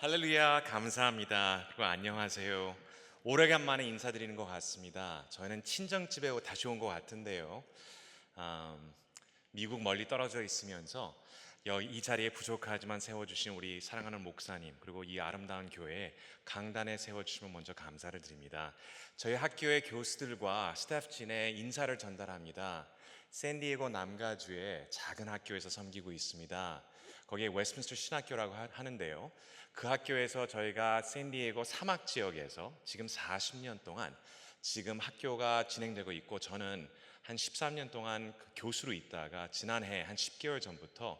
할렐루야, 감사합니다. 그리고 안녕하세요. 오래간만에 인사드리는 것 같습니다. 저희는 친정집에 다시 온 것 같은데요. 미국 멀리 떨어져 있으면서 이 자리에 부족하지만 세워주신 우리 사랑하는 목사님, 그리고 이 아름다운 교회에 강단에 세워주시면 먼저 감사를 드립니다. 저희 학교의 교수들과 스태프진에 인사를 전달합니다. 샌디에고 남가주의 작은 학교에서 섬기고 있습니다. 거기에 웨스트민스터 신학교라고 하는데요. 그 학교에서 저희가 샌디에고 사막 지역에서 지금 40년 동안 지금 학교가 진행되고 있고, 저는 한 13년 동안 그 교수로 있다가 지난해 한 10개월 전부터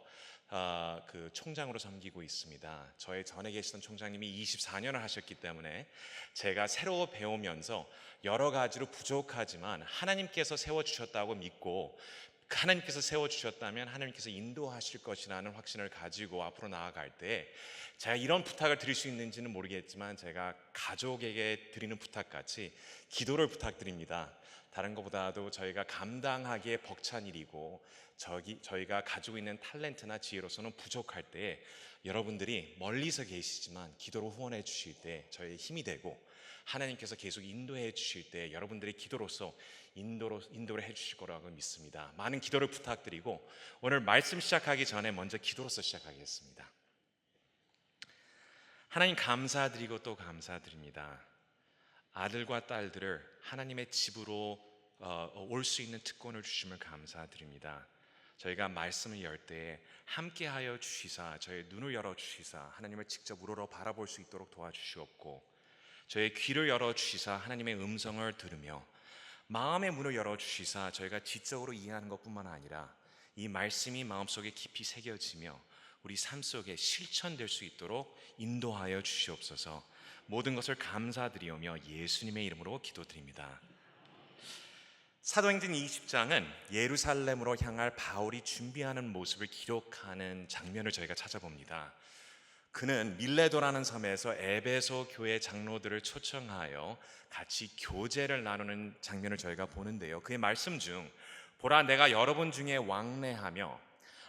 그 총장으로 섬기고 있습니다. 저의 전에 계시던 총장님이 24년을 하셨기 때문에 제가 새로 배우면서 여러 가지로 부족하지만 하나님께서 세워주셨다고 믿고, 하나님께서 세워주셨다면 하나님께서 인도하실 것이라는 확신을 가지고 앞으로 나아갈 때, 제가 이런 부탁을 드릴 수 있는지는 모르겠지만 제가 가족에게 드리는 부탁같이 기도를 부탁드립니다. 다른 것보다도 저희가 감당하기에 벅찬 일이고, 저희가 가지고 있는 탤런트나 지혜로서는 부족할 때 여러분들이 멀리서 계시지만 기도로 후원해 주실 때 저희의 힘이 되고, 하나님께서 계속 인도해 주실 때 여러분들의 기도로서 인도를 해 주실 거라고 믿습니다. 많은 기도를 부탁드리고, 오늘 말씀 시작하기 전에 먼저 기도로서 시작하겠습니다. 하나님, 감사드리고 또 감사드립니다. 아들과 딸들을 하나님의 집으로 올 수 있는 특권을 주심을 감사드립니다. 저희가 말씀을 열 때에 함께하여 주시사 저의 눈을 열어 주시사 하나님을 직접 우러러 바라볼 수 있도록 도와주시옵고, 저의 귀를 열어 주시사 하나님의 음성을 들으며 마음의 문을 열어 주시사 저희가 지적으로 이해하는 것뿐만 아니라 이 말씀이 마음속에 깊이 새겨지며 우리 삶 속에 실천될 수 있도록 인도하여 주시옵소서. 모든 것을 감사드리오며 예수님의 이름으로 기도드립니다. 사도행전 20장은 예루살렘으로 향할 바울이 준비하는 모습을 기록하는 장면을 저희가 찾아봅니다. 그는 밀레도라는 섬에서 에베소 교회 장로들을 초청하여 같이 교제를 나누는 장면을 저희가 보는데요. 그의 말씀 중 보라, 내가 여러분 중에 왕래하며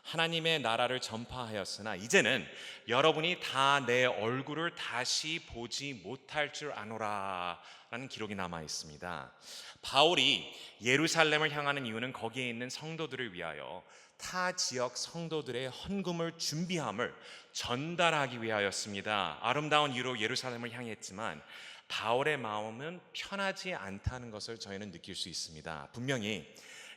하나님의 나라를 전파하였으나 이제는 여러분이 다 내 얼굴을 다시 보지 못할 줄 아노라 라는 기록이 남아 있습니다. 바울이 예루살렘을 향하는 이유는 거기에 있는 성도들을 위하여 타 지역 성도들의 헌금을 준비함을 전달하기 위하였습니다. 아름다운 이유로 예루살렘을 향했지만 바울의 마음은 편하지 않다는 것을 저희는 느낄 수 있습니다. 분명히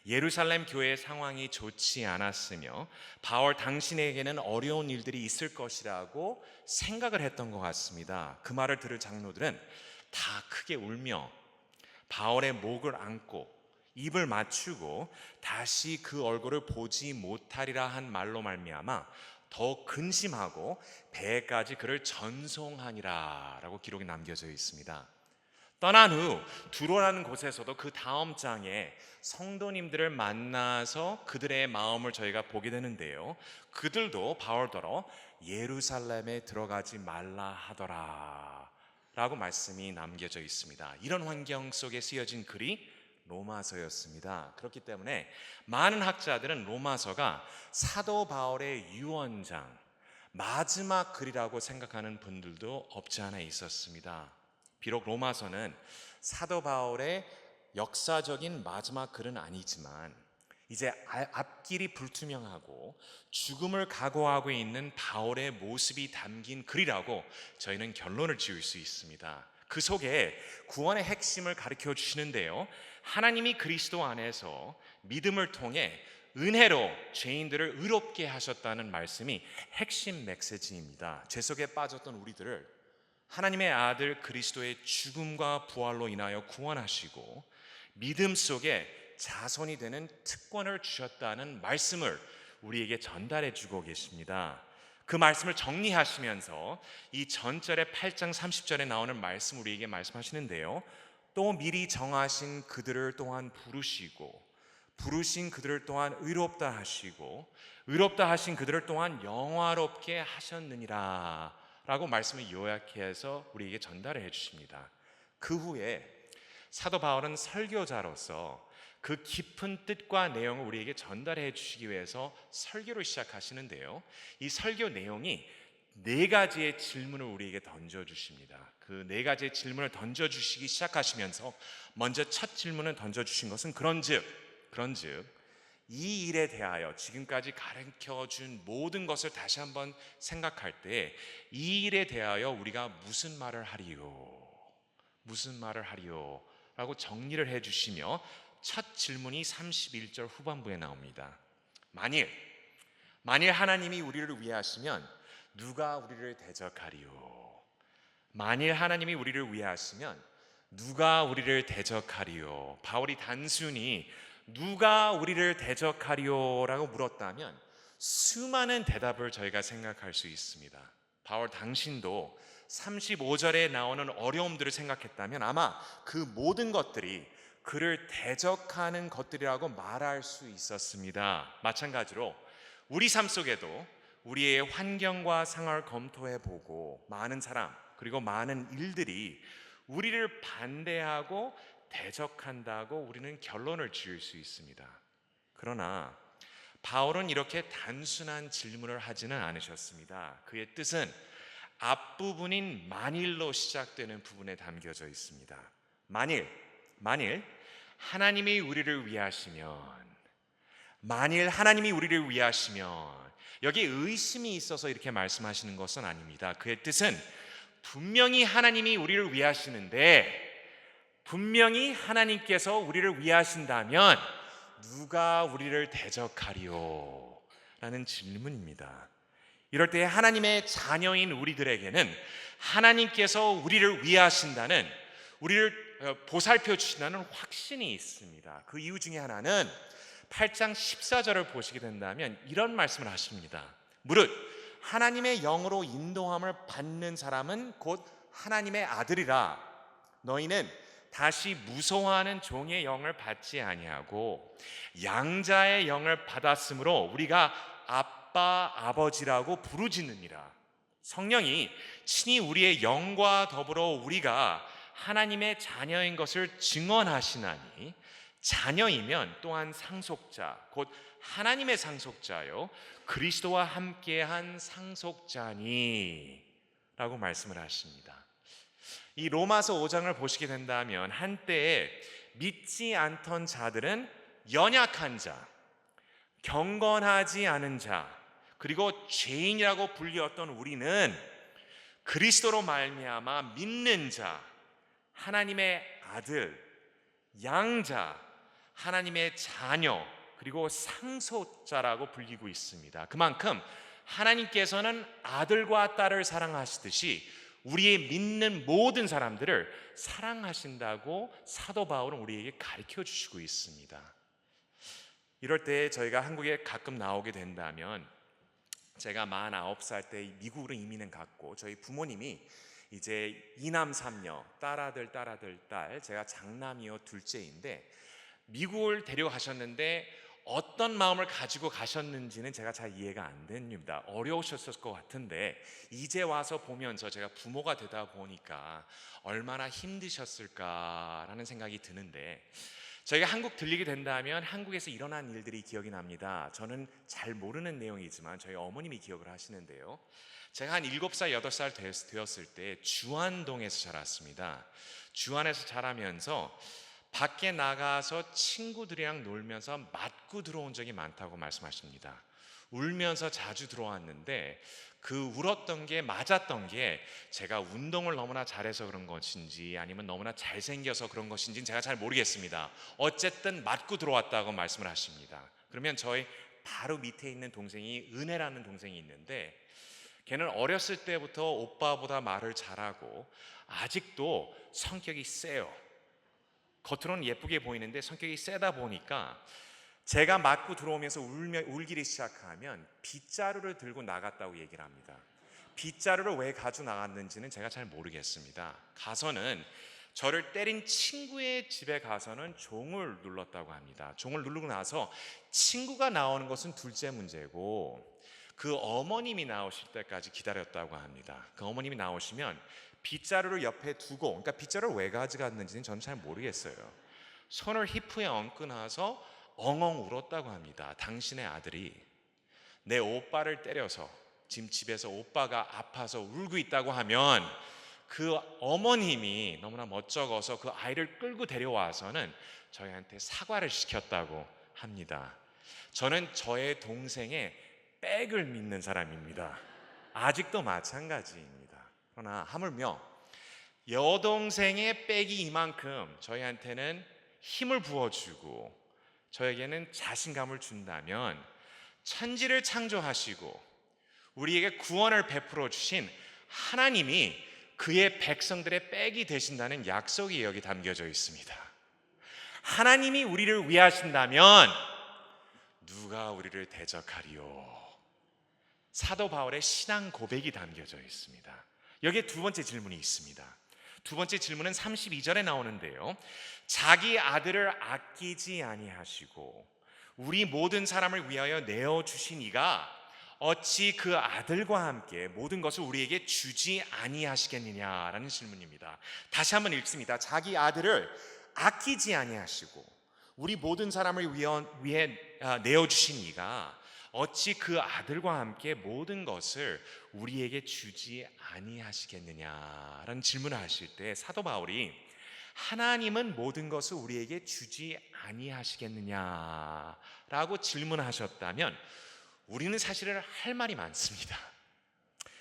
예루살렘 교회의 상황이 좋지 않았으며 바울 당신에게는 어려운 일들이 있을 것이라고 생각을 했던 것 같습니다. 그 말을 들을 장로들은 다 크게 울며 바울의 목을 안고 입을 맞추고 다시 그 얼굴을 보지 못하리라 한 말로 말미암아 더 근심하고 배까지 그를 전송하니라 라고 기록이 남겨져 있습니다. 떠난 후 두로라는 곳에서도 그 다음 장에 성도님들을 만나서 그들의 마음을 저희가 보게 되는데요, 그들도 바울더러 예루살렘에 들어가지 말라 하더라 라고 말씀이 남겨져 있습니다. 이런 환경 속에 쓰여진 글이 로마서였습니다. 그렇기 때문에 많은 학자들은 로마서가 사도 바울의 유언장, 마지막 글이라고 생각하는 분들도 없지 않아 있었습니다. 비록 로마서는 사도 바울의 역사적인 마지막 글은 아니지만 이제 앞길이 불투명하고 죽음을 각오하고 있는 바울의 모습이 담긴 글이라고 저희는 결론을 지을 수 있습니다. 그 속에 구원의 핵심을 가르쳐 주시는데요, 하나님이 그리스도 안에서 믿음을 통해 은혜로 죄인들을 의롭게 하셨다는 말씀이 핵심 메시지입니다. 죄 속에 빠졌던 우리들을 하나님의 아들 그리스도의 죽음과 부활로 인하여 구원하시고 믿음 속에 자손이 되는 특권을 주셨다는 말씀을 우리에게 전달해 주고 계십니다. 그 말씀을 정리하시면서 이 전절의 8장 30절에 나오는 말씀 우리에게 말씀하시는데요, 또 미리 정하신 그들을 또한 부르시고 부르신 그들을 또한 의롭다 하시고 의롭다 하신 그들을 또한 영화롭게 하셨느니라 라고 말씀을 요약해서 우리에게 전달을 해주십니다. 그 후에 사도 바울은 설교자로서 그 깊은 뜻과 내용을 우리에게 전달해 주시기 위해서 설교를 시작하시는데요, 이 설교 내용이 네 가지의 질문을 우리에게 던져주십니다. 그 네 가지의 질문을 던져주시기 시작하시면서 먼저 첫 질문을 던져주신 것은 그런즉 이 일에 대하여 지금까지 가르쳐준 모든 것을 다시 한번 생각할 때 이 일에 대하여 우리가 무슨 말을 하리요 라고 정리를 해주시며 첫 질문이 31절 후반부에 나옵니다. 만일 하나님이 우리를 위하시면 누가 우리를 대적하리요? 만일 하나님이 우리를 위하시면 누가 우리를 대적하리요? 바울이 단순히 누가 우리를 대적하리요? 라고 물었다면 수많은 대답을 저희가 생각할 수 있습니다. 바울 당신도 35절에 나오는 어려움들을 생각했다면 아마 그 모든 것들이 그를 대적하는 것들이라고 말할 수 있었습니다. 마찬가지로 우리 삶 속에도 우리의 환경과 상황을 검토해보고 많은 사람 그리고 많은 일들이 우리를 반대하고 대적한다고 우리는 결론을 지을 수 있습니다. 그러나 바울은 이렇게 단순한 질문을 하지는 않으셨습니다. 그의 뜻은 앞부분인 만일로 시작되는 부분에 담겨져 있습니다. 만일 하나님이 우리를 위하시면, 만일 하나님이 우리를 위하시면, 여기 의심이 있어서 이렇게 말씀하시는 것은 아닙니다. 그의 뜻은 분명히 하나님이 우리를 위하시는데, 분명히 하나님께서 우리를 위하신다면 누가 우리를 대적하리요? 라는 질문입니다. 이럴 때 하나님의 자녀인 우리들에게는 하나님께서 우리를 위하신다는, 우리를 보살펴 주신다는 확신이 있습니다. 그 이유 중에 하나는 8장 14절을 보시게 된다면 이런 말씀을 하십니다. 무릇 하나님의 영으로 인도함을 받는 사람은 곧 하나님의 아들이라. 너희는 다시 무서워하는 종의 영을 받지 아니하고 양자의 영을 받았으므로 우리가 아빠 아버지라고 부르짖느니라. 성령이 친히 우리의 영과 더불어 우리가 하나님의 자녀인 것을 증언하시나니 자녀이면 또한 상속자 곧 하나님의 상속자요 그리스도와 함께한 상속자니 라고 말씀을 하십니다. 이 로마서 5장을 보시게 된다면 한때에 믿지 않던 자들은 연약한 자, 경건하지 않은 자, 그리고 죄인이라고 불렸던 우리는 그리스도로 말미암아 믿는 자, 하나님의 아들, 양자, 하나님의 자녀, 그리고 상속자라고 불리고 있습니다. 그만큼 하나님께서는 아들과 딸을 사랑하시듯이 우리의 믿는 모든 사람들을 사랑하신다고 사도 바울은 우리에게 가르쳐 주시고 있습니다. 이럴 때 저희가 한국에 가끔 나오게 된다면, 제가 49살 때 미국으로 이민을 갔고 저희 부모님이 이제 2남 3녀, 딸아들, 딸, 제가 장남이요 둘째인데 미국을 데려가셨는데 어떤 마음을 가지고 가셨는지는 제가 잘 이해가 안 됩니다. 어려우셨을 것 같은데 이제 와서 보면서 제가 부모가 되다 보니까 얼마나 힘드셨을까라는 생각이 드는데, 저희가 한국 들리게 된다면 한국에서 일어난 일들이 기억이 납니다. 저는 잘 모르는 내용이지만 저희 어머님이 기억을 하시는데요. 제가 한 7살, 8살 되었을 때 주안동에서 자랐습니다. 주안에서 자라면서 밖에 나가서 친구들이랑 놀면서 맞고 들어온 적이 많다고 말씀하십니다. 울면서 자주 들어왔는데 그 울었던 게, 맞았던 게 제가 운동을 너무나 잘해서 그런 것인지 아니면 너무나 잘생겨서 그런 것인지는 제가 잘 모르겠습니다. 어쨌든 맞고 들어왔다고 말씀을 하십니다. 그러면 저희 바로 밑에 있는 동생이 은혜라는 동생이 있는데 걔는 어렸을 때부터 오빠보다 말을 잘하고 아직도 성격이 세요. 겉으로는 예쁘게 보이는데 성격이 세다 보니까 제가 맞고 들어오면서 울기를 시작하면 빗자루를 들고 나갔다고 얘기를 합니다. 빗자루를 왜 가지고 나갔는지는 제가 잘 모르겠습니다. 가서는 저를 때린 친구의 집에 가서는 종을 눌렀다고 합니다. 종을 누르고 나서 친구가 나오는 것은 둘째 문제고 그 어머님이 나오실 때까지 기다렸다고 합니다. 그 어머님이 나오시면 빗자루를 옆에 두고, 그러니까 빗자루를 왜 가져갔는지는 저는 잘 모르겠어요. 손을 히프에 얹고 나서 엉엉 울었다고 합니다. 당신의 아들이 내 오빠를 때려서 지금 집에서 오빠가 아파서 울고 있다고 하면 그 어머님이 너무나 멋쩍어서 그 아이를 끌고 데려와서는 저희한테 사과를 시켰다고 합니다. 저는 저의 동생의 백을 믿는 사람입니다. 아직도 마찬가지입니다. 그러나 하물며 여동생의 백이 이만큼 저희한테는 힘을 부어주고 저에게는 자신감을 준다면, 천지를 창조하시고 우리에게 구원을 베풀어 주신 하나님이 그의 백성들의 백이 되신다는 약속이 여기 담겨져 있습니다. 하나님이 우리를 위하신다면 누가 우리를 대적하리요? 사도 바울의 신앙 고백이 담겨져 있습니다. 여기에 두 번째 질문이 있습니다. 두 번째 질문은 32절에 나오는데요, 자기 아들을 아끼지 아니하시고 우리 모든 사람을 위하여 내어주신 이가 어찌 그 아들과 함께 모든 것을 우리에게 주지 아니하시겠느냐라는 질문입니다. 다시 한번 읽습니다. 자기 아들을 아끼지 아니하시고 우리 모든 사람을 위해 내어주신 이가 어찌 그 아들과 함께 모든 것을 우리에게 주지 아니하시겠느냐라는 질문을 하실 때, 사도 바울이 하나님은 모든 것을 우리에게 주지 아니하시겠느냐라고 질문하셨다면 우리는 사실은 할 말이 많습니다.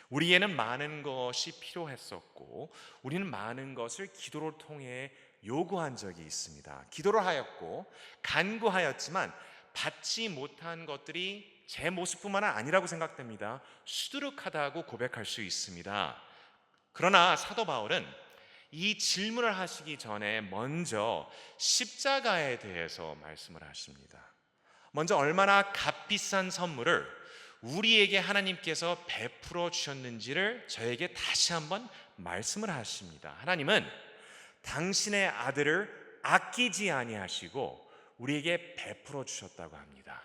우리에는 많은 것이 필요했었고 우리는 많은 것을 기도를 통해 요구한 적이 있습니다. 기도를 하였고 간구하였지만 받지 못한 것들이 제 모습뿐만 아니라고 생각됩니다. 수두룩하다고 고백할 수 있습니다. 그러나 사도 바울은 이 질문을 하시기 전에 먼저 십자가에 대해서 말씀을 하십니다. 먼저 얼마나 값비싼 선물을 우리에게 하나님께서 베풀어 주셨는지를 저에게 다시 한번 말씀을 하십니다. 하나님은 당신의 아들을 아끼지 아니하시고 우리에게 베풀어 주셨다고 합니다.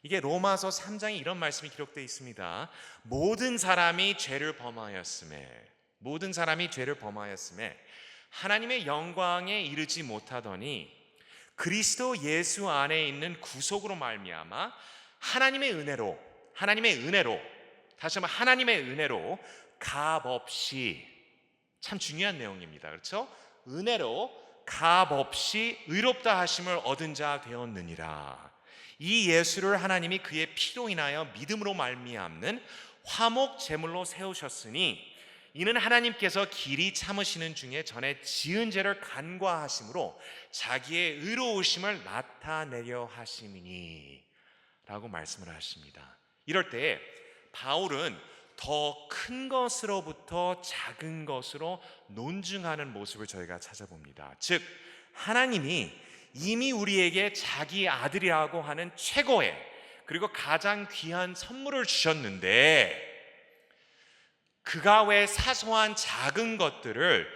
이게 로마서 3장에 이런 말씀이 기록되어 있습니다. 모든 사람이 죄를 범하였음에 하나님의 영광에 이르지 못하더니 그리스도 예수 안에 있는 구속으로 말미암아 하나님의 은혜로 다시 한번 하나님의 은혜로 값없이, 참 중요한 내용입니다. 그렇죠? 은혜로 값없이 의롭다 하심을 얻은 자 되었느니라. 이 예수를 하나님이 그의 피로 인하여 믿음으로 말미암는 화목 제물로 세우셨으니 이는 하나님께서 길이 참으시는 중에 전에 지은 죄를 간과하심으로 자기의 의로우심을 나타내려 하심이니 라고 말씀을 하십니다. 이럴 때 바울은 더 큰 것으로부터 작은 것으로 논증하는 모습을 저희가 찾아봅니다. 즉 하나님이 이미 우리에게 자기 아들이라고 하는 최고의 그리고 가장 귀한 선물을 주셨는데 그가 왜 사소한 작은 것들을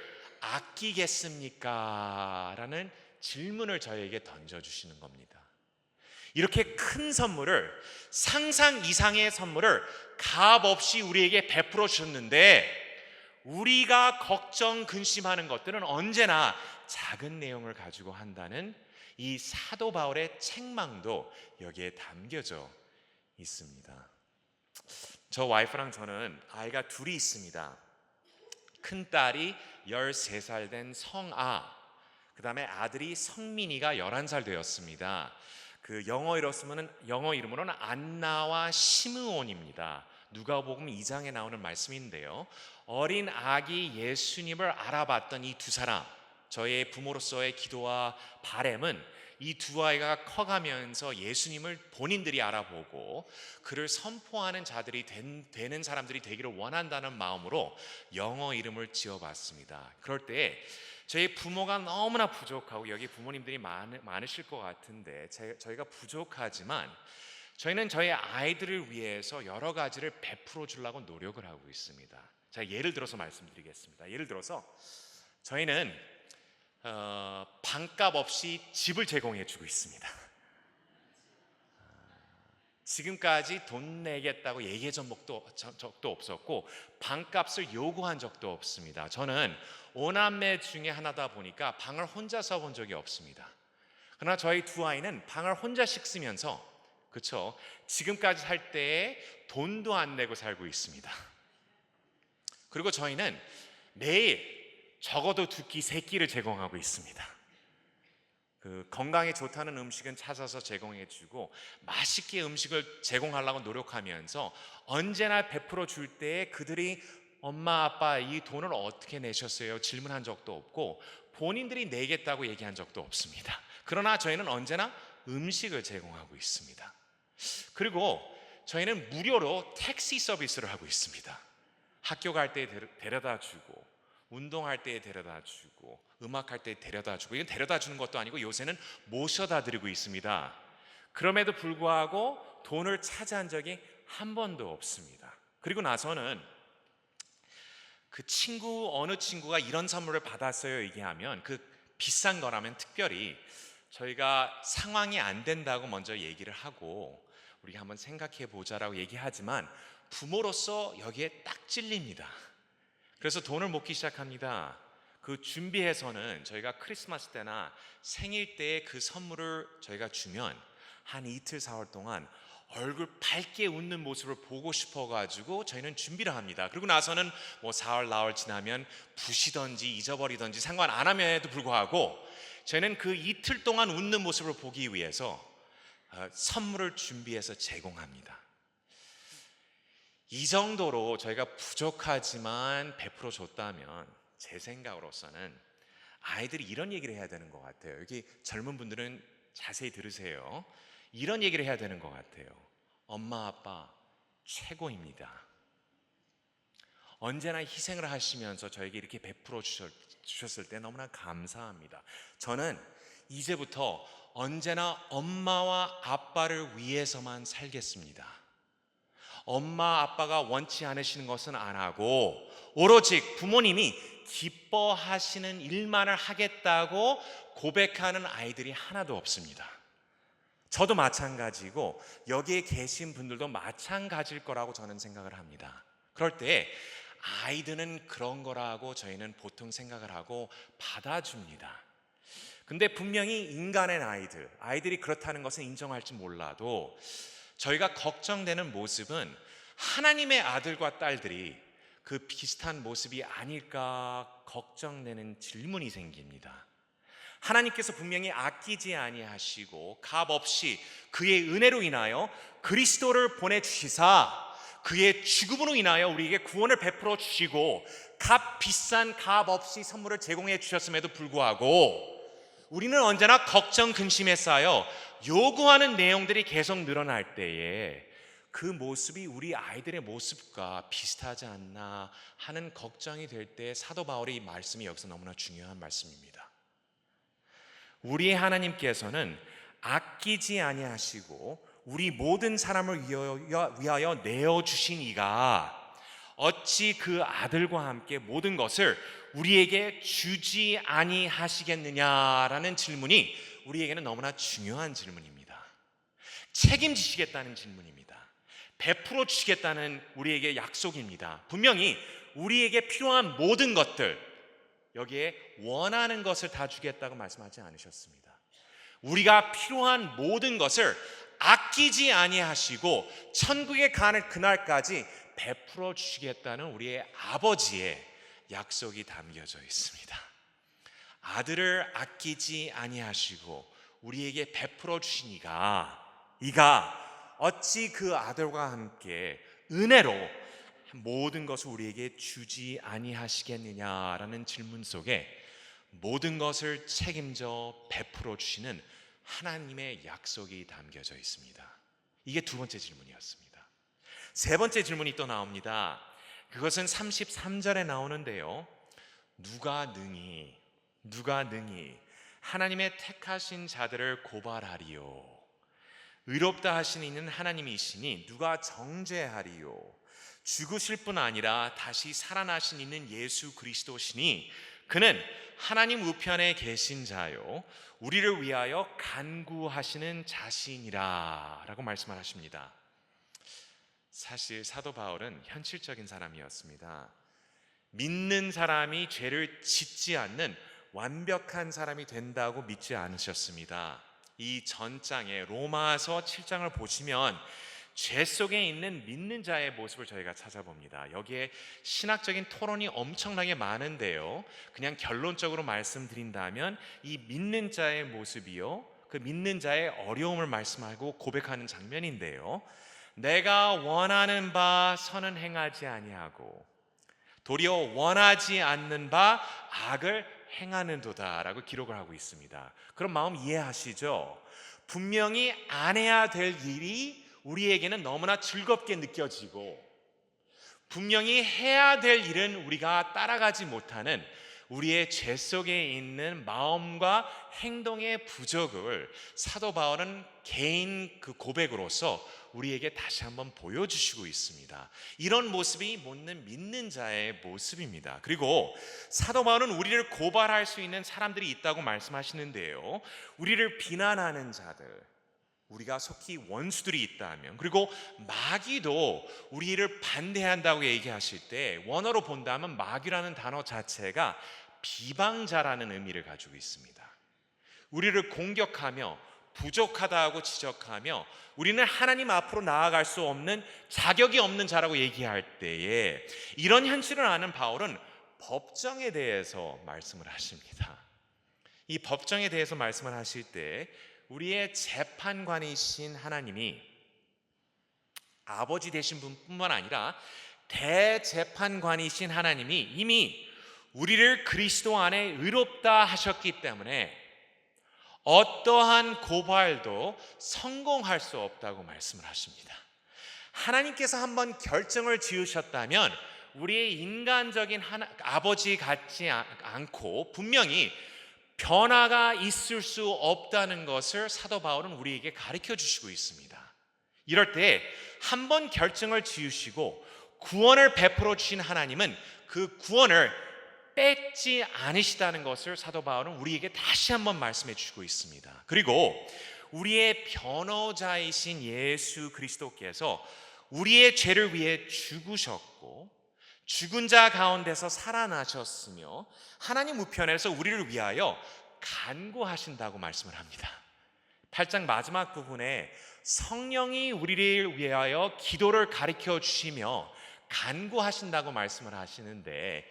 아끼겠습니까? 라는 질문을 저에게 던져주시는 겁니다. 이렇게 큰 선물을, 상상 이상의 선물을 값없이 우리에게 베풀어 주셨는데 우리가 걱정, 근심하는 것들은 언제나 작은 내용을 가지고 한다는 이 사도 바울의 책망도 여기에 담겨져 있습니다. 저 와이프랑 저는 아이가 둘이 있습니다. 큰딸이 13살 된 성아, 그 다음에 아들이 성민이가 11살 되었습니다. 그 영어 이름으로는 안나와 시므온입니다. 누가복음 2장에 나오는 말씀인데요, 어린 아기 예수님을 알아봤던 이 두 사람, 저의 부모로서의 기도와 바람은 이 두 아이가 커가면서 예수님을 본인들이 알아보고 그를 선포하는 자들이 되는 사람들이 되기를 원한다는 마음으로 영어 이름을 지어봤습니다. 그럴 때 저희 부모가 너무나 부족하고, 여기 부모님들이 많으실 것 같은데 저희가 부족하지만 저희는 저희 아이들을 위해서 여러 가지를 베풀어 주려고 노력을 하고 있습니다. 자, 예를 들어서 말씀드리겠습니다. 예를 들어서 저희는 방값 없이 집을 제공해 주고 있습니다. 지금까지 돈 내겠다고 얘기해 준 적도 없었고 방값을 요구한 적도 없습니다. 저는 5남매 중에 하나다 보니까 방을 혼자 써본 적이 없습니다. 그러나 저희 두 아이는 방을 혼자씩 쓰면서 그렇죠? 지금까지 살 때에 돈도 안 내고 살고 있습니다. 그리고 저희는 매일 적어도 2끼, 3끼를 제공하고 있습니다. 그 건강에 좋다는 음식은 찾아서 제공해주고 맛있게 음식을 제공하려고 노력하면서 언제나 베풀어 줄 때에 그들이 엄마 아빠 이 돈을 어떻게 내셨어요? 질문한 적도 없고 본인들이 내겠다고 얘기한 적도 없습니다. 그러나 저희는 언제나 음식을 제공하고 있습니다. 그리고 저희는 무료로 택시 서비스를 하고 있습니다. 학교 갈 때 데려다 주고 운동할 때 데려다 주고 음악할 때 데려다 주고, 이건 데려다 주는 것도 아니고 요새는 모셔다 드리고 있습니다. 그럼에도 불구하고 돈을 차지한 적이 한 번도 없습니다. 그리고 나서는 그 친구, 어느 친구가 이런 선물을 받았어요 얘기하면 그 비싼 거라면 특별히 저희가 상황이 안 된다고 먼저 얘기를 하고 우리가 한번 생각해 보자라고 얘기하지만 부모로서 여기에 딱 찔립니다. 그래서 돈을 모기 시작합니다. 그 준비해서는 저희가 크리스마스 때나 생일 때에 그 선물을 저희가 주면 한 이틀, 4월 동안 얼굴 밝게 웃는 모습을 보고 싶어가지고 저희는 준비를 합니다. 그리고 나서는 뭐 4월, 나월 지나면 부시던지 잊어버리던지 상관 안 함에도 불구하고 저희는 그 이틀 동안 웃는 모습을 보기 위해서 선물을 준비해서 제공합니다. 이 정도로 저희가 부족하지만 베풀어 줬다면 제 생각으로서는 아이들이 이런 얘기를 해야 되는 것 같아요. 여기 젊은 분들은 자세히 들으세요. 이런 얘기를 해야 되는 것 같아요. 엄마 아빠 최고입니다. 언제나 희생을 하시면서 저에게 이렇게 베풀어 주셨을 때 너무나 감사합니다. 저는 이제부터 언제나 엄마와 아빠를 위해서만 살겠습니다. 엄마 아빠가 원치 않으시는 것은 안 하고 오로지 부모님이 기뻐하시는 일만을 하겠다고 고백하는 아이들이 하나도 없습니다. 저도 마찬가지고 여기에 계신 분들도 마찬가지일 거라고 저는 생각을 합니다. 그럴 때 아이들은 그런 거라고 저희는 보통 생각을 하고 받아줍니다. 근데 분명히 인간의 아이들이 그렇다는 것은 인정할지 몰라도 저희가 걱정되는 모습은 하나님의 아들과 딸들이 그 비슷한 모습이 아닐까 걱정되는 질문이 생깁니다. 하나님께서 분명히 아끼지 아니하시고 값없이 그의 은혜로 인하여 그리스도를 보내주시사 그의 죽음으로 인하여 우리에게 구원을 베풀어 주시고 비싼 값없이 선물을 제공해 주셨음에도 불구하고 우리는 언제나 걱정, 근심에 쌓여 요구하는 내용들이 계속 늘어날 때에 그 모습이 우리 아이들의 모습과 비슷하지 않나 하는 걱정이 될 때 사도 바울의 이 말씀이 여기서 너무나 중요한 말씀입니다. 우리 하나님께서는 아끼지 아니하시고 우리 모든 사람을 위하여 내어주신 이가 어찌 그 아들과 함께 모든 것을 우리에게 주지 아니하시겠느냐라는 질문이 우리에게는 너무나 중요한 질문입니다. 책임지시겠다는 질문입니다. 베풀어 주시겠다는 우리에게 약속입니다. 분명히 우리에게 필요한 모든 것들, 여기에 원하는 것을 다 주겠다고 말씀하지 않으셨습니다. 우리가 필요한 모든 것을 아끼지 아니하시고 천국에 가는 그날까지 베풀어 주시겠다는 우리의 아버지의 약속이 담겨져 있습니다. 아들을 아끼지 아니하시고 우리에게 베풀어 주신 이가 어찌 그 아들과 함께 은혜로 모든 것을 우리에게 주지 아니하시겠느냐라는 질문 속에 모든 것을 책임져 베풀어 주시는 하나님의 약속이 담겨져 있습니다. 이게 두 번째 질문이었습니다. 세 번째 질문이 또 나옵니다. 그것은 33절에 나오는데요. 누가 능히 하나님의 택하신 자들을 고발하리요. 의롭다 하시는 이는 하나님이시니 누가 정죄하리요. 죽으실 뿐 아니라 다시 살아나신 이는 예수 그리스도시니 그는 하나님 우편에 계신 자요 우리를 위하여 간구하시는 자신이라 라고 말씀을 하십니다. 사실 사도 바울은 현실적인 사람이었습니다. 믿는 사람이 죄를 짓지 않는 완벽한 사람이 된다고 믿지 않으셨습니다. 이 전장에 로마서 7장을 보시면 죄 속에 있는 믿는 자의 모습을 저희가 찾아봅니다. 여기에 신학적인 토론이 엄청나게 많은데요, 그냥 결론적으로 말씀드린다면 이 믿는 자의 모습이요, 그 믿는 자의 어려움을 말씀하고 고백하는 장면인데요, 내가 원하는 바 선은 행하지 아니하고 도리어 원하지 않는 바 악을 행하는도다 라고 기록을 하고 있습니다. 그런 마음 이해하시죠? 분명히 안 해야 될 일이 우리에게는 너무나 즐겁게 느껴지고, 분명히 해야 될 일은 우리가 따라가지 못하는 우리의 죄 속에 있는 마음과 행동의 부족을 사도 바울은 개인 그 고백으로서 우리에게 다시 한번 보여주시고 있습니다. 이런 모습이 믿는 자의 모습입니다. 그리고 사도 바울은 우리를 고발할 수 있는 사람들이 있다고 말씀하시는데요, 우리를 비난하는 자들, 우리가 속히 원수들이 있다면, 그리고 마귀도 우리를 반대한다고 얘기하실 때 원어로 본다면 마귀라는 단어 자체가 비방자라는 의미를 가지고 있습니다. 우리를 공격하며 부족하다고 지적하며 우리는 하나님 앞으로 나아갈 수 없는, 자격이 없는 자라고 얘기할 때에 이런 현실을 아는 바울은 법정에 대해서 말씀을 하십니다. 이 법정에 대해서 말씀을 하실 때 우리의 재판관이신 하나님이 아버지 되신 분뿐만 아니라 대재판관이신 하나님이 이미 우리를 그리스도 안에 의롭다 하셨기 때문에 어떠한 고발도 성공할 수 없다고 말씀을 하십니다. 하나님께서 한번 결정을 지으셨다면 우리의 인간적인 아버지 같지 않고 분명히 변화가 있을 수 없다는 것을 사도 바울은 우리에게 가르쳐 주시고 있습니다. 이럴 때 한 번 결정을 지으시고 구원을 베풀어 주신 하나님은 그 구원을 뺏지 않으시다는 것을 사도 바울은 우리에게 다시 한번 말씀해 주시고 있습니다. 그리고 우리의 변호자이신 예수 그리스도께서 우리의 죄를 위해 죽으셨고 죽은 자 가운데서 살아나셨으며 하나님 우편에서 우리를 위하여 간구하신다고 말씀을 합니다. 8장 마지막 부분에 성령이 우리를 위하여 기도를 가르쳐 주시며 간구하신다고 말씀을 하시는데,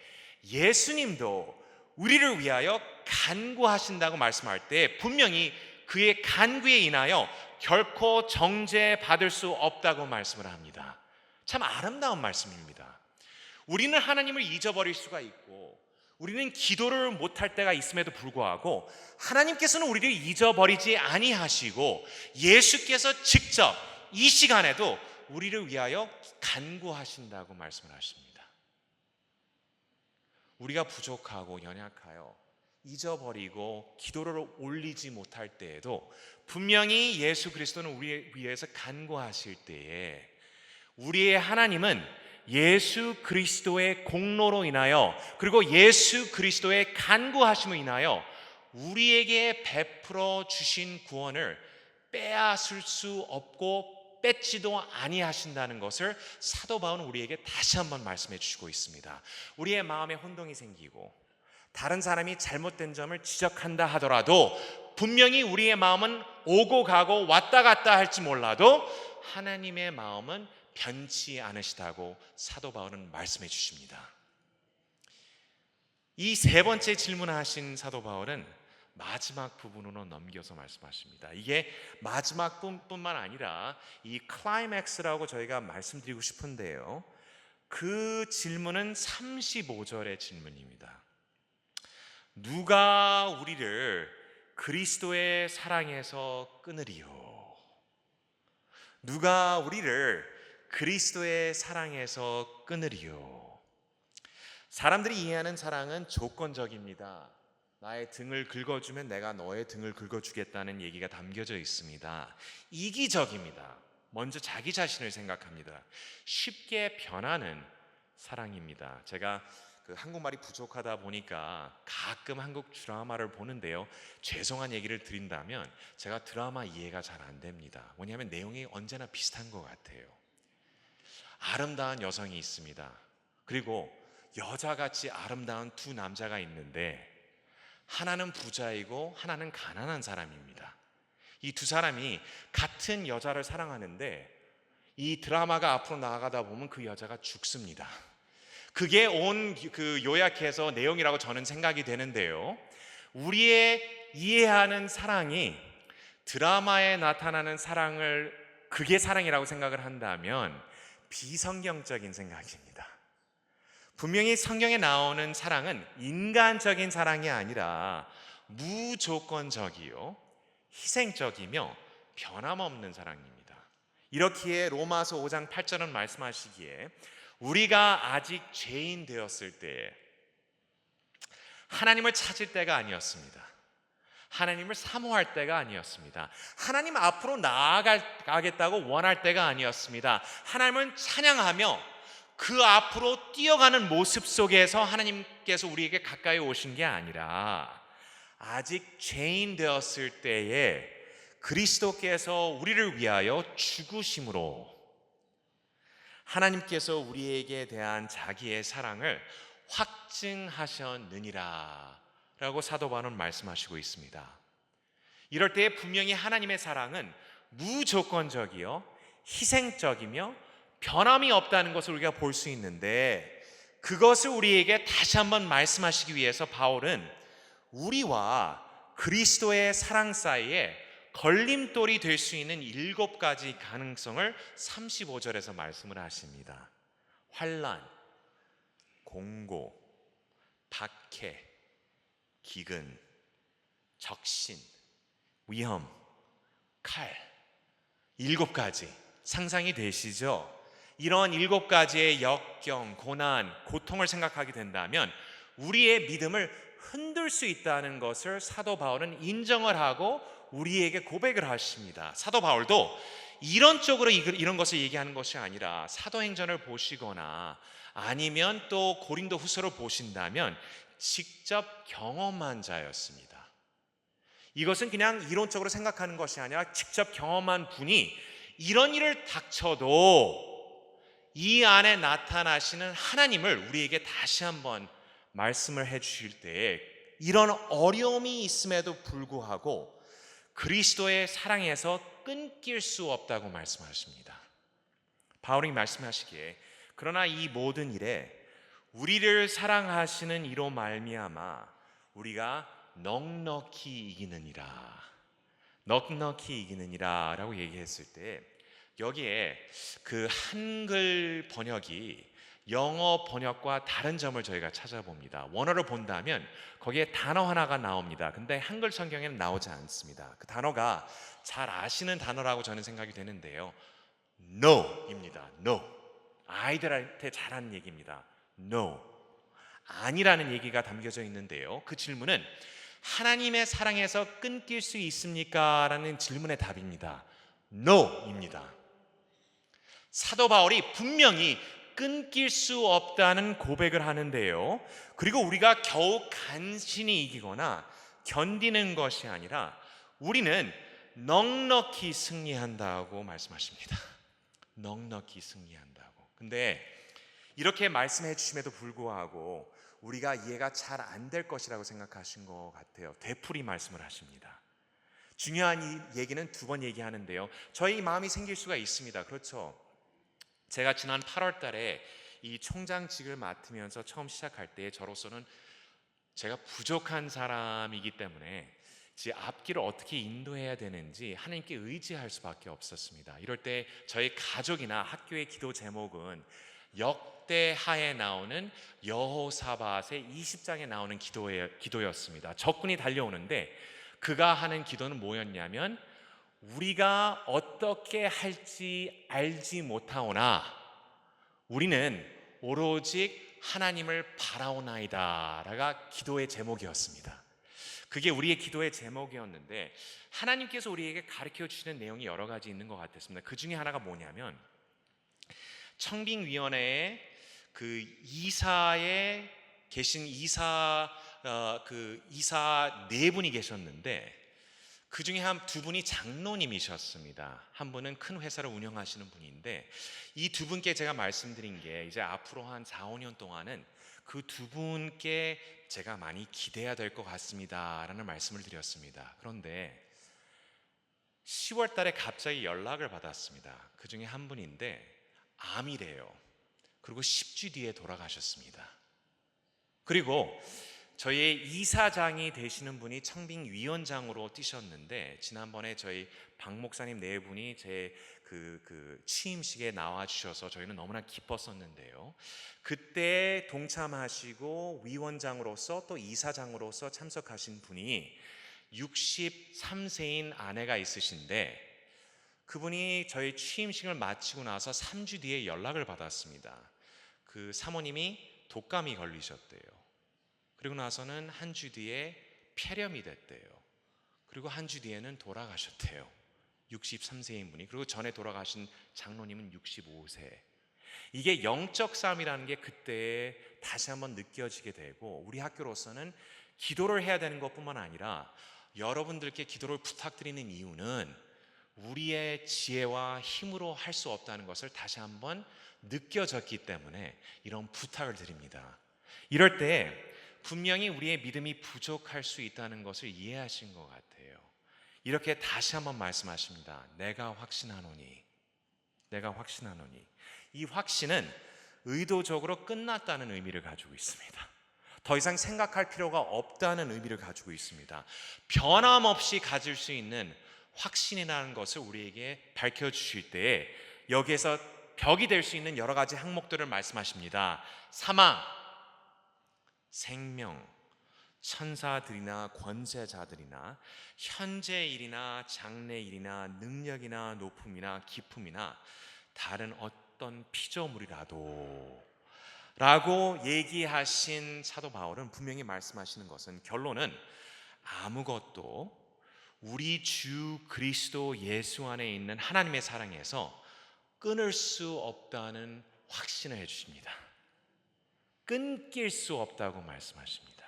예수님도 우리를 위하여 간구하신다고 말씀할 때 분명히 그의 간구에 인하여 결코 정죄받을 수 없다고 말씀을 합니다. 참 아름다운 말씀입니다. 우리는 하나님을 잊어버릴 수가 있고 우리는 기도를 못할 때가 있음에도 불구하고 하나님께서는 우리를 잊어버리지 아니하시고 예수께서 직접 이 시간에도 우리를 위하여 간구하신다고 말씀을 하십니다. 우리가 부족하고 연약하여 잊어버리고 기도를 올리지 못할 때에도 분명히 예수 그리스도는 우리 위해서 간구하실 때에 우리의 하나님은 예수 그리스도의 공로로 인하여 그리고 예수 그리스도의 간구하심을 인하여 우리에게 베풀어 주신 구원을 빼앗을 수 없고 뺏지도 아니하신다는 것을 사도 바울은 우리에게 다시 한번 말씀해 주시고 있습니다. 우리의 마음에 혼동이 생기고 다른 사람이 잘못된 점을 지적한다 하더라도 분명히 우리의 마음은 오고 가고 왔다 갔다 할지 몰라도 하나님의 마음은 변치 않으시다고 사도 바울은 말씀해 주십니다. 이 세 번째 질문하신 사도 바울은 마지막 부분으로 넘겨서 말씀하십니다. 이게 마지막 뿐만 아니라 이 클라이맥스라고 저희가 말씀드리고 싶은데요, 그 질문은 35절의 질문입니다. 누가 우리를 그리스도의 사랑에서 끊으리요? 누가 우리를 그리스도의 사랑에서 끊으리요? 사람들이 이해하는 사랑은 조건적입니다. 나의 등을 긁어주면 내가 너의 등을 긁어주겠다는 얘기가 담겨져 있습니다. 이기적입니다. 먼저 자기 자신을 생각합니다. 쉽게 변하는 사랑입니다. 제가 한국말이 부족하다 보니까 가끔 한국 드라마를 보는데요, 죄송한 얘기를 드린다면 제가 드라마 이해가 잘 안 됩니다. 왜냐하면 내용이 언제나 비슷한 것 같아요. 아름다운 여성이 있습니다. 그리고 여자같이 아름다운 두 남자가 있는데 하나는 부자이고 하나는 가난한 사람입니다. 이 두 사람이 같은 여자를 사랑하는데 이 드라마가 앞으로 나아가다 보면 그 여자가 죽습니다. 그게 온 그 요약해서 내용이라고 저는 생각이 되는데요. 우리의 이해하는 사랑이 드라마에 나타나는 사랑을 그게 사랑이라고 생각을 한다면 비성경적인 생각입니다. 분명히 성경에 나오는 사랑은 인간적인 사랑이 아니라 무조건적이요, 희생적이며 변함없는 사랑입니다. 이렇기에 로마서 5장 8절은 말씀하시기에 우리가 아직 죄인 되었을 때에 하나님을 찾을 때가 아니었습니다. 하나님을 사모할 때가 아니었습니다. 하나님 앞으로 나아가겠다고 원할 때가 아니었습니다. 하나님은 찬양하며 그 앞으로 뛰어가는 모습 속에서 하나님께서 우리에게 가까이 오신 게 아니라 아직 죄인 되었을 때에 그리스도께서 우리를 위하여 죽으심으로 하나님께서 우리에게 대한 자기의 사랑을 확증하셨느니라 라고 사도 바울은 말씀하시고 있습니다. 이럴 때 분명히 하나님의 사랑은 무조건적이요, 희생적이며 변함이 없다는 것을 우리가 볼 수 있는데, 그것을 우리에게 다시 한번 말씀하시기 위해서 바울은 우리와 그리스도의 사랑 사이에 걸림돌이 될 수 있는 7가지 가능성을 35절에서 말씀을 하십니다. 환난, 공고, 박해, 기근, 적신, 위험, 칼, 7가지 상상이 되시죠? 이런 7가지의 역경, 고난, 고통을 생각하게 된다면 우리의 믿음을 흔들 수 있다는 것을 사도 바울은 인정을 하고 우리에게 고백을 하십니다. 사도 바울도 이런 쪽으로 이런 것을 얘기하는 것이 아니라 사도행전을 보시거나 아니면 또 고린도 후서를 보신다면 직접 경험한 자였습니다. 이것은 그냥 이론적으로 생각하는 것이 아니라 직접 경험한 분이 이런 일을 닥쳐도 이 안에 나타나시는 하나님을 우리에게 다시 한번 말씀을 해 주실 때에 이런 어려움이 있음에도 불구하고 그리스도의 사랑에서 끊길 수 없다고 말씀하십니다. 바울이 말씀하시기에 그러나 이 모든 일에 우리를 사랑하시는 이로 말미암아 우리가 넉넉히 이기느니라, 넉넉히 이기느니라 라고 얘기했을 때 여기에 그 한글 번역이 영어 번역과 다른 점을 저희가 찾아봅니다. 원어를 본다면 거기에 단어 하나가 나옵니다. 근데 한글 성경에는 나오지 않습니다. 그 단어가 잘 아시는 단어라고 저는 생각이 되는데요, no입니다. no. 아이들한테 잘하는 얘기입니다. no. 아니라는 얘기가 담겨져 있는데요, 그 질문은 하나님의 사랑에서 끊길 수 있습니까? 라는 질문의 답입니다. no입니다. 사도 바울이 분명히 끊길 수 없다는 고백을 하는데요, 그리고 우리가 겨우 간신히 이기거나 견디는 것이 아니라 우리는 넉넉히 승리한다고 말씀하십니다. 넉넉히 승리한다고. 근데 이렇게 말씀해 주심에도 불구하고 우리가 이해가 잘 안 될 것이라고 생각하신 것 같아요. 되풀이 말씀을 하십니다. 중요한 이 얘기는 2번 얘기하는데요, 저희 마음이 생길 수가 있습니다. 그렇죠? 제가 지난 8월 달에 이 총장직을 맡으면서 처음 시작할 때 저로서는 제가 부족한 사람이기 때문에 제 앞길을 어떻게 인도해야 되는지 하나님께 의지할 수밖에 없었습니다. 이럴 때 저희 가족이나 학교의 기도 제목은 역대하에 나오는 여호사밧의 20장에 나오는 기도였습니다. 적군이 달려오는데 그가 하는 기도는 뭐였냐면, 우리가 어떻게 할지 알지 못하오나 우리는 오로지 하나님을 바라오나이다 라가 기도의 제목이었습니다. 그게 우리의 기도의 제목이었는데 하나님께서 우리에게 가르쳐 주시는 내용이 여러 가지 있는 것 같았습니다. 그 중에 하나가 뭐냐면, 청빙위원회에 그 이사에 계신 이사 4분이 계셨는데 그 중에 두 분이 장로님이셨습니다. 한 분은 큰 회사를 운영하시는 분인데 이 2분께 제가 말씀드린 게 이제 앞으로 한 4, 5년 동안은 그 2분께 제가 많이 기대야 될 것 같습니다 라는 말씀을 드렸습니다. 그런데 10월 달에 갑자기 연락을 받았습니다. 그 중에 한 분인데 암이래요. 그리고 10주 뒤에 돌아가셨습니다. 그리고 저희 이사장이 되시는 분이 청빙위원장으로 뛰셨는데, 지난번에 저희 박 목사님 네 분이 제 취임식에 나와 주셔서 저희는 너무나 기뻤었는데요. 그때 동참하시고 위원장으로서 또 이사장으로서 참석하신 분이 63세인 아내가 있으신데, 그분이 저희 취임식을 마치고 나서 3주 뒤에 연락을 받았습니다. 그 사모님이 독감이 걸리셨대요. 그리고 나서는 한 주 뒤에 폐렴이 됐대요. 그리고 한 주 뒤에는 돌아가셨대요. 63세인 분이. 그리고 전에 돌아가신 장로님은 65세. 이게 영적 싸움이라는 게 그때 다시 한번 느껴지게 되고, 우리 학교로서는 기도를 해야 되는 것뿐만 아니라 여러분들께 기도를 부탁드리는 이유는 우리의 지혜와 힘으로 할 수 없다는 것을 다시 한번 느껴졌기 때문에 이런 부탁을 드립니다. 이럴 때 분명히 우리의 믿음이 부족할 수 있다는 것을 이해하신 것 같아요. 이렇게 다시 한번 말씀하십니다. 내가 확신하노니. 내가 확신하노니. 이 확신은 의도적으로 끝났다는 의미를 가지고 있습니다. 더 이상 생각할 필요가 없다는 의미를 가지고 있습니다. 변함없이 가질 수 있는 확신이라는 것을 우리에게 밝혀주실 때에 여기에서 벽이 될 수 있는 여러 가지 항목들을 말씀하십니다. 사망, 생명, 천사들이나 권세자들이나 현재 일이나 장래 일이나 능력이나 높음이나 기품이나 다른 어떤 피조물이라도 라고 얘기하신 사도 바울은 분명히 말씀하시는 것은, 결론은 아무것도 우리 주 그리스도 예수 안에 있는 하나님의 사랑에서 끊을 수 없다는 확신을 해주십니다. 끊길 수 없다고 말씀하십니다.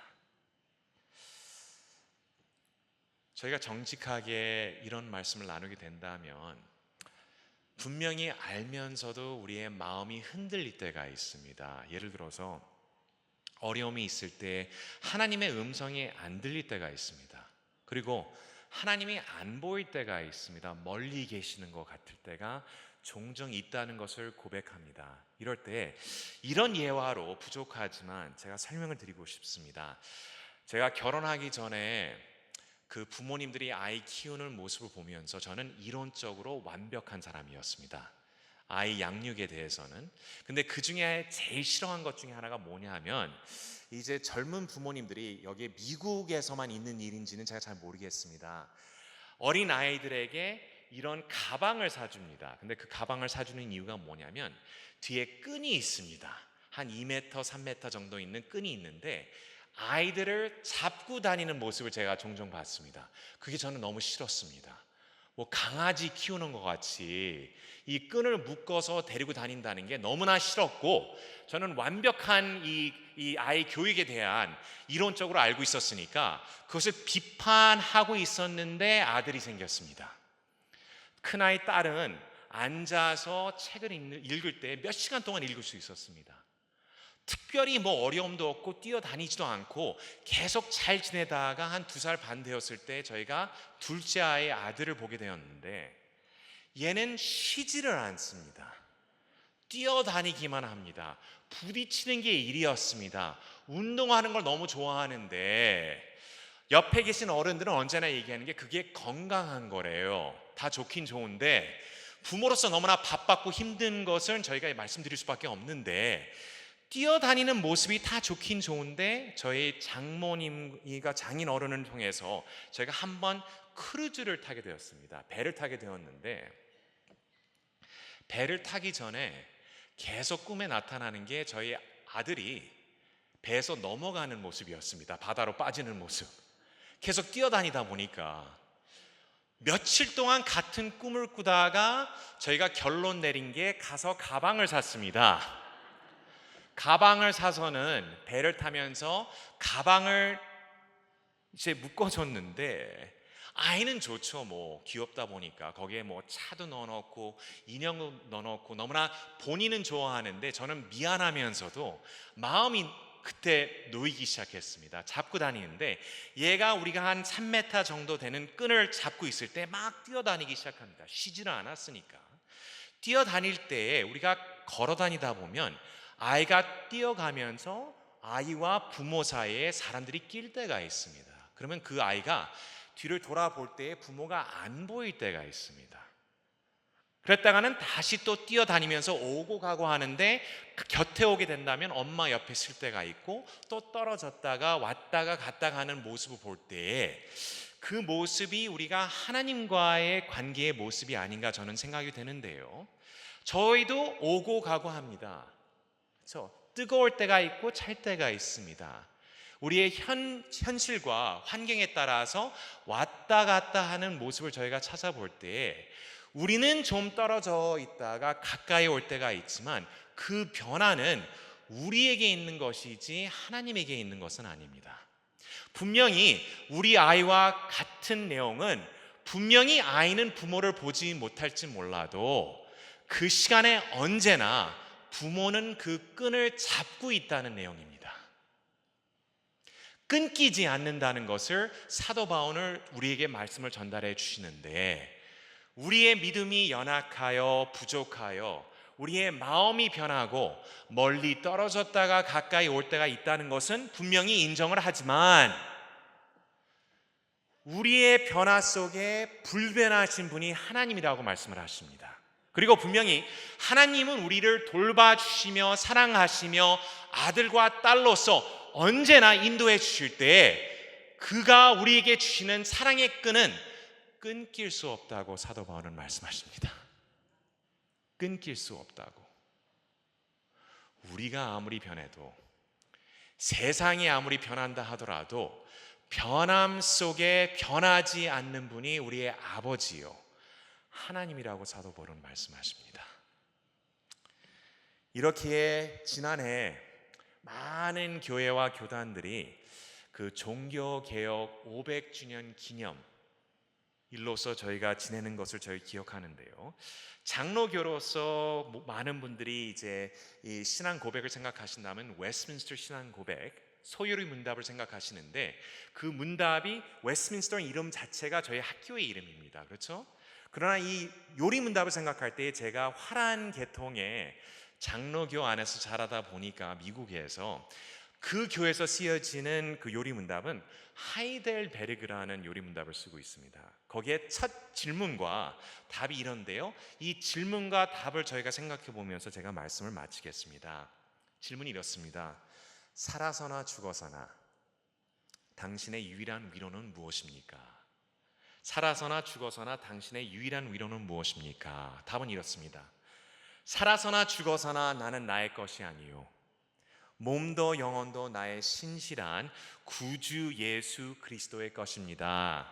저희가 정직하게 이런 말씀을 나누게 된다면 분명히 알면서도 우리의 마음이 흔들릴 때가 있습니다. 예를 들어서 어려움이 있을 때 하나님의 음성이 안 들릴 때가 있습니다. 그리고 하나님이 안 보일 때가 있습니다. 멀리 계시는 것 같을 때가 종종 있다는 것을 고백합니다. 이럴 때 이런 예화로 부족하지만 제가 설명을 드리고 싶습니다. 제가 결혼하기 전에 그 부모님들이 아이 키우는 모습을 보면서 저는 이론적으로 완벽한 사람이었습니다. 아이 양육에 대해서는. 근데 그 중에 제일 싫어한 것 중에 하나가 뭐냐면, 이제 젊은 부모님들이 여기 미국에서만 있는 일인지는 제가 잘 모르겠습니다. 어린 아이들에게 이런 가방을 사줍니다. 근데 그 가방을 사주는 이유가 뭐냐면 뒤에 끈이 있습니다. 한 2m, 3m 정도 있는 끈이 있는데 아이들을 잡고 다니는 모습을 제가 종종 봤습니다. 그게 저는 너무 싫었습니다. 뭐 강아지 키우는 것 같이 이 끈을 묶어서 데리고 다닌다는 게 너무나 싫었고, 저는 완벽한 이 아이 교육에 대한 이론적으로 알고 있었으니까 그것을 비판하고 있었는데 아들이 생겼습니다. 큰아이 딸은 앉아서 책을 읽을 때 몇 시간 동안 읽을 수 있었습니다. 특별히 뭐 어려움도 없고 뛰어다니지도 않고 계속 잘 지내다가 한 2살 반 되었을 때 저희가 둘째 아이의 아들을 보게 되었는데, 얘는 쉬지를 않습니다. 뛰어다니기만 합니다. 부딪히는 게 일이었습니다. 운동하는 걸 너무 좋아하는데 옆에 계신 어른들은 언제나 얘기하는 게 그게 건강한 거래요. 다 좋긴 좋은데 부모로서 너무나 바빴고 힘든 것은 저희가 말씀드릴 수밖에 없는데, 뛰어다니는 모습이 다 좋긴 좋은데 저희 장모님이가 장인 어른을 통해서 저희가 한번 크루즈를 타게 되었습니다. 배를 타게 되었는데, 배를 타기 전에 계속 꿈에 나타나는 게 저희 아들이 배에서 넘어가는 모습이었습니다. 바다로 빠지는 모습. 계속 뛰어다니다 보니까 며칠 동안 같은 꿈을 꾸다가 저희가 결론 내린 게 가서 가방을 샀습니다. 가방을 사서는 배를 타면서 가방을 이제 묶어줬는데, 아이는 좋죠. 뭐 귀엽다 보니까 거기에 뭐 차도 넣어놓고 인형도 넣어놓고 너무나 본인은 좋아하는데 저는 미안하면서도 마음이 그때 놓이기 시작했습니다. 잡고 다니는데 얘가 우리가 한 3m 정도 되는 끈을 잡고 있을 때 막 뛰어다니기 시작합니다. 쉬지는 않았으니까. 뛰어다닐 때 우리가 걸어 다니다 보면 아이가 뛰어가면서 아이와 부모 사이에 사람들이 낄 때가 있습니다. 그러면 그 아이가 뒤를 돌아볼 때 부모가 안 보일 때가 있습니다. 그랬다가는 다시 또 뛰어다니면서 오고 가고 하는데 곁에 오게 된다면 엄마 옆에 있을 때가 있고, 또 떨어졌다가 왔다가 갔다가 하는 모습을 볼 때에 그 모습이 우리가 하나님과의 관계의 모습이 아닌가 저는 생각이 되는데요. 저희도 오고 가고 합니다. 그렇죠? 뜨거울 때가 있고 찰 때가 있습니다. 우리의 현실과 환경에 따라서 왔다 갔다 하는 모습을 저희가 찾아볼 때 우리는 좀 떨어져 있다가 가까이 올 때가 있지만 그 변화는 우리에게 있는 것이지 하나님에게 있는 것은 아닙니다. 분명히 우리 아이와 같은 내용은 분명히 아이는 부모를 보지 못할지 몰라도 그 시간에 언제나 부모는 그 끈을 잡고 있다는 내용입니다. 끊기지 않는다는 것을 사도 바울은 우리에게 말씀을 전달해 주시는데, 우리의 믿음이 연약하여 부족하여 우리의 마음이 변하고 멀리 떨어졌다가 가까이 올 때가 있다는 것은 분명히 인정을 하지만 우리의 변화 속에 불변하신 분이 하나님이라고 말씀을 하십니다. 그리고 분명히 하나님은 우리를 돌봐주시며 사랑하시며 아들과 딸로서 언제나 인도해 주실 때 그가 우리에게 주시는 사랑의 끈은 끊길 수 없다고 사도 바울은 말씀하십니다. 끊길 수 없다고. 우리가 아무리 변해도, 세상이 아무리 변한다 하더라도 변함 속에 변하지 않는 분이 우리의 아버지요 하나님이라고 사도 바울은 말씀하십니다. 이렇기에 지난해 많은 교회와 교단들이 그 종교개혁 500주년 기념 일로서 저희가 지내는 것을 저희 기억하는데요. 장로교로서 많은 분들이 이제 이 신앙 고백을 생각하신다면 웨스트민스터 신앙 고백, 소요리 문답을 생각하시는데, 그 문답이 웨스트민스터 이름 자체가 저희 학교의 이름입니다. 그렇죠? 그러나 이 요리 문답을 생각할 때 제가 화란 계통의 장로교 안에서 자라다 보니까 미국에서 그 교회에서 쓰여지는 그 요리 문답은 하이델베르그라는 요리 문답을 쓰고 있습니다. 거기에 첫 질문과 답이 이런데요. 이 질문과 답을 저희가 생각해 보면서 제가 말씀을 마치겠습니다. 질문이 이렇습니다. 살아서나 죽어서나 당신의 유일한 위로는 무엇입니까? 살아서나 죽어서나 당신의 유일한 위로는 무엇입니까? 답은 이렇습니다. 살아서나 죽어서나 나는 나의 것이 아니요 몸도 영혼도 나의 신실한 구주 예수 그리스도의 것입니다.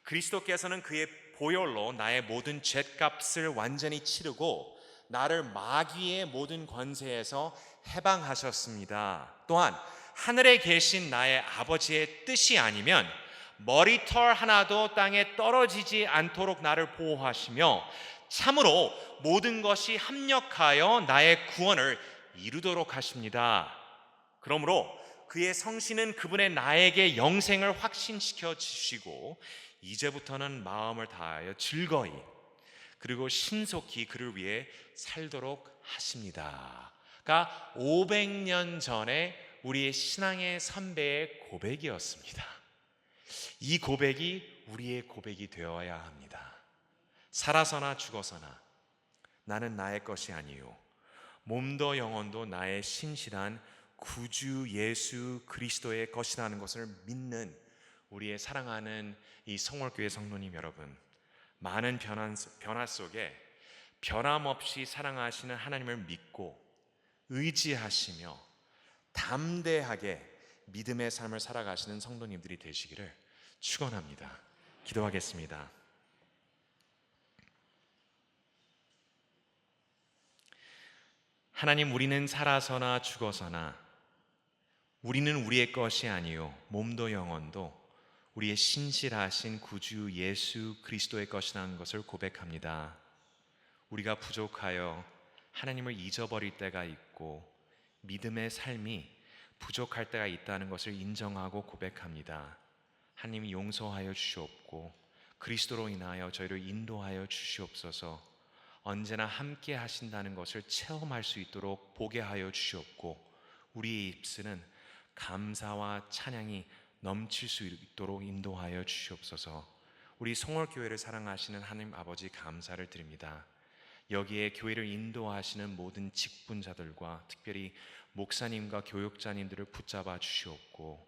그리스도께서는 그의 보혈로 나의 모든 죗값을 완전히 치르고 나를 마귀의 모든 권세에서 해방하셨습니다. 또한 하늘에 계신 나의 아버지의 뜻이 아니면 머리털 하나도 땅에 떨어지지 않도록 나를 보호하시며 참으로 모든 것이 합력하여 나의 구원을 이루도록 하십니다. 그러므로 그의 성신은 그분의 나에게 영생을 확신시켜 주시고 이제부터는 마음을 다하여 즐거이 그리고 신속히 그를 위해 살도록 하십니다. 그러니까 500년 전에 우리의 신앙의 선배의 고백이었습니다. 이 고백이 우리의 고백이 되어야 합니다. 살아서나 죽어서나 나는 나의 것이 아니요 몸도 영혼도 나의 신실한 구주 예수 그리스도의 것이라는 것을 믿는 우리의 사랑하는 이 성월교회 성도님 여러분, 많은 변화 속에 변함없이 사랑하시는 하나님을 믿고 의지하시며 담대하게 믿음의 삶을 살아가시는 성도님들이 되시기를 축원합니다. 기도하겠습니다. 하나님, 우리는 살아서나 죽어서나 우리는 우리의 것이 아니요 몸도 영혼도 우리의 신실하신 구주 예수 그리스도의 것이라는 것을 고백합니다. 우리가 부족하여 하나님을 잊어버릴 때가 있고 믿음의 삶이 부족할 때가 있다는 것을 인정하고 고백합니다. 하나님이 용서하여 주시옵고 그리스도로 인하여 저희를 인도하여 주시옵소서. 언제나 함께 하신다는 것을 체험할 수 있도록 보게 하여 주시옵고 우리의 입술은 감사와 찬양이 넘칠 수 있도록 인도하여 주시옵소서. 우리 송월교회를 사랑하시는 하나님 아버지 감사를 드립니다. 여기에 교회를 인도하시는 모든 직분자들과 특별히 목사님과 교육자님들을 붙잡아 주시옵고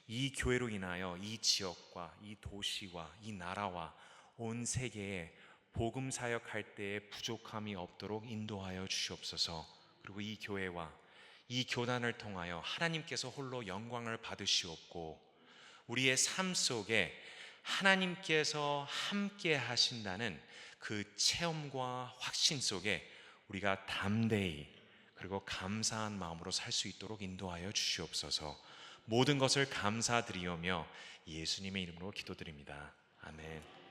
이 교회로 인하여 이 지역과 이 도시와 이 나라와 온 세계에 복음 사역할 때에 부족함이 없도록 인도하여 주시옵소서. 그리고 이 교회와 이 교단을 통하여 하나님께서 홀로 영광을 받으시옵고 우리의 삶 속에 하나님께서 함께 하신다는 그 체험과 확신 속에 우리가 담대히 그리고 감사한 마음으로 살 수 있도록 인도하여 주시옵소서. 모든 것을 감사드리오며 예수님의 이름으로 기도드립니다. 아멘.